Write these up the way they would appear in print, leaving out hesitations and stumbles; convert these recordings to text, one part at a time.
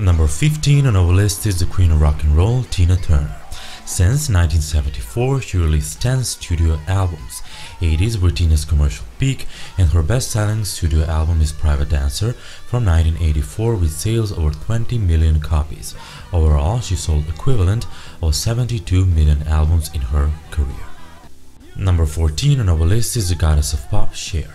Number 15 on our list is the Queen of Rock and Roll, Tina Turner. Since 1974, she released 10 studio albums. 80s were Tina's commercial peak, and her best-selling studio album is Private Dancer from 1984 with sales over 20 million copies. Overall, she sold equivalent of 72 million albums in her career. Number 14 on our list is the Goddess of Pop, Cher.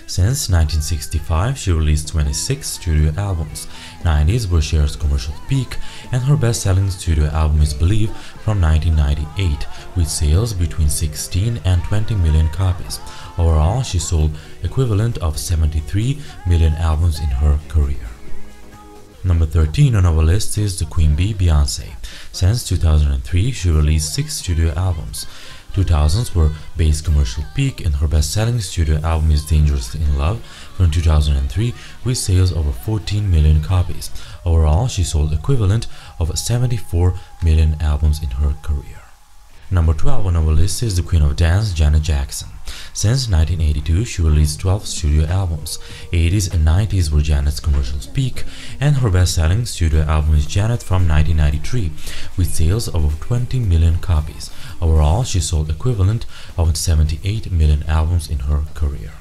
Since 1965, she released 26 studio albums. 90s were Cher's commercial peak, and her best-selling studio album is Believe from 1998, with sales between 16 and 20 million copies. Overall, she sold equivalent of 73 million albums in her career. Number 13 on our list is the Queen Bee, Beyoncé. Since 2003, she released 6 studio albums. 2000s were Bey's commercial peak, and her best-selling studio album is Dangerously in Love from 2003 with sales over 14 million copies. Overall, she sold equivalent of 74 million albums in her career. Number 12 on our list is the Queen of Dance, Janet Jackson. Since 1982, she released 12 studio albums. 80s and 90s were Janet's commercial peak, and her best-selling studio album is Janet from 1993 with sales of over 20 million copies. Overall, she sold equivalent of 78 million albums in her career.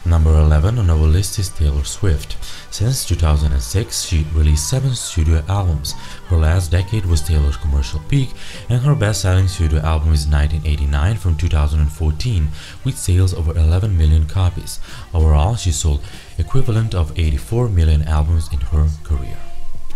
Number 11 on our list is Taylor Swift. Since 2006, she released 7 studio albums. Her last decade was Taylor's commercial peak, and her best-selling studio album is 1989 from 2014 with sales over 11 million copies. Overall, she sold equivalent of 84 million albums in her career.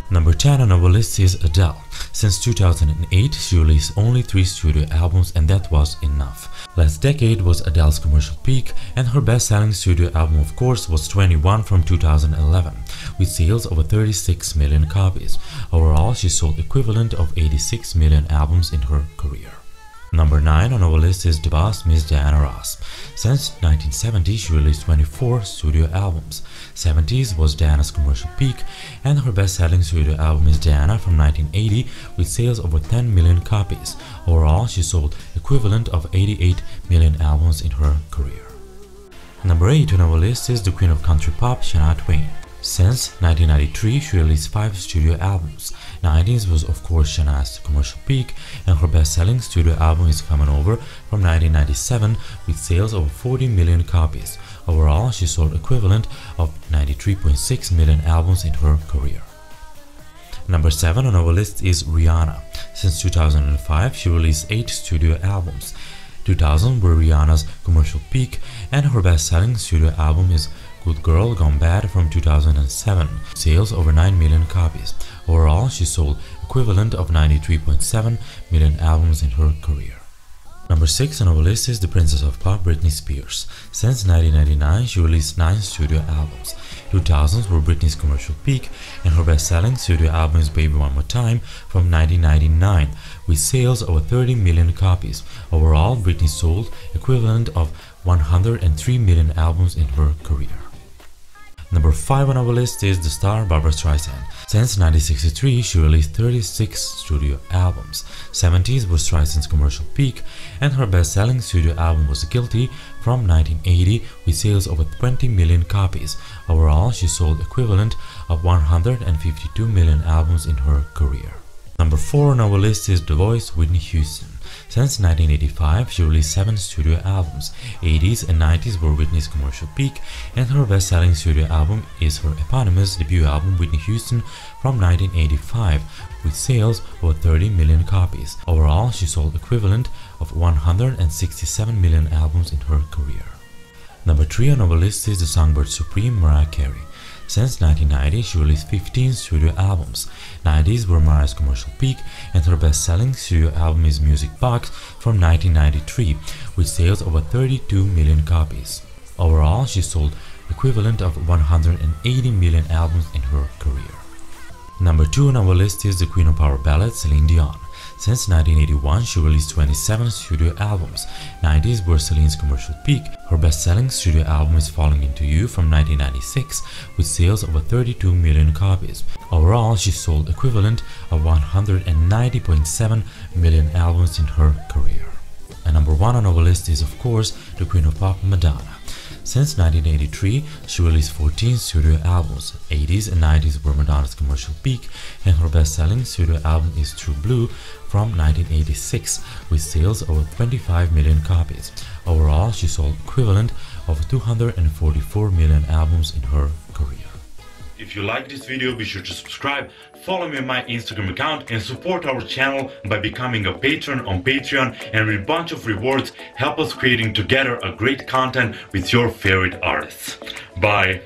Number 10 on our list is Adele. Since 2008, she released only 3 studio albums, and that was enough. Last decade was Adele's commercial peak, and her best-selling studio album, of course, was 21 from 2011, with sales over 36 million copies. Overall, she sold equivalent of 86 million albums in her career. Number 9 on our list is the boss, Miss Diana Ross. Since 1970, she released 24 studio albums. 70s was Diana's commercial peak, and her best-selling studio album is Diana from 1980 with sales over 10 million copies. Overall, she sold equivalent of 88 million albums in her career. Number 8 on our list is the Queen of Country Pop, Shania Twain. Since 1993, she released 5 studio albums. 90s was of course Shania's commercial peak, and her best-selling studio album is Coming Over from 1997 with sales over 40 million copies. Overall, she sold equivalent of 93.6 million albums in her career. Number 7 on our list is Rihanna. Since 2005, she released 8 studio albums. 2000 were Rihanna's commercial peak, and her best-selling studio album is Good Girl Gone Bad from 2007, sales over 9 million copies. Overall, she sold equivalent of 93.7 million albums in her career. Number 6 on our list is the Princess of Pop, Britney Spears. Since 1999, she released 9 studio albums. 2000s were Britney's commercial peak, and her best-selling studio album is Baby One More Time from 1999, with sales over 30 million copies. Overall, Britney sold equivalent of 103 million albums in her career. Number 5 on our list is the star Barbra Streisand. Since 1963, she released 36 studio albums. 70s was Streisand's commercial peak, and her best-selling studio album was Guilty from 1980 with sales over 20 million copies. Overall, she sold equivalent of 152 million albums in her career. Number 4 on our list is The Voice, Whitney Houston. Since 1985, she released 7 studio albums. 80s and 90s were Whitney's commercial peak, and her best-selling studio album is her eponymous debut album, Whitney Houston, from 1985, with sales over 30 million copies. Overall, she sold equivalent of 167 million albums in her career. Number 3 on our list is the Songbird Supreme, Mariah Carey. Since 1990, she released 15 studio albums. 90s were Mariah's commercial peak, and her best-selling studio album is Music Box from 1993, with sales over 32 million copies. Overall, she sold equivalent of 180 million albums in her career. Number 2 on our list is the Queen of Power Ballad, Celine Dion. Since 1981, she released 27 studio albums. 90s were Celine's commercial peak. Her best-selling studio album is Falling Into You from 1996, with sales of over 32 million copies. Overall, she sold equivalent of 190.7 million albums in her career. And number 1 on our list is, of course, the Queen of Pop, Madonna. Since 1983, she released 14 studio albums. 80s and 90s were Madonna's commercial peak, and her best-selling studio album is True Blue from 1986, with sales over 25 million copies. Overall, she sold equivalent of 244 million albums in her career. If you like this video, be sure to subscribe, follow me on my Instagram account, and support our channel by becoming a patron on Patreon, and with a bunch of rewards help us creating together a great content with your favorite artists. Bye!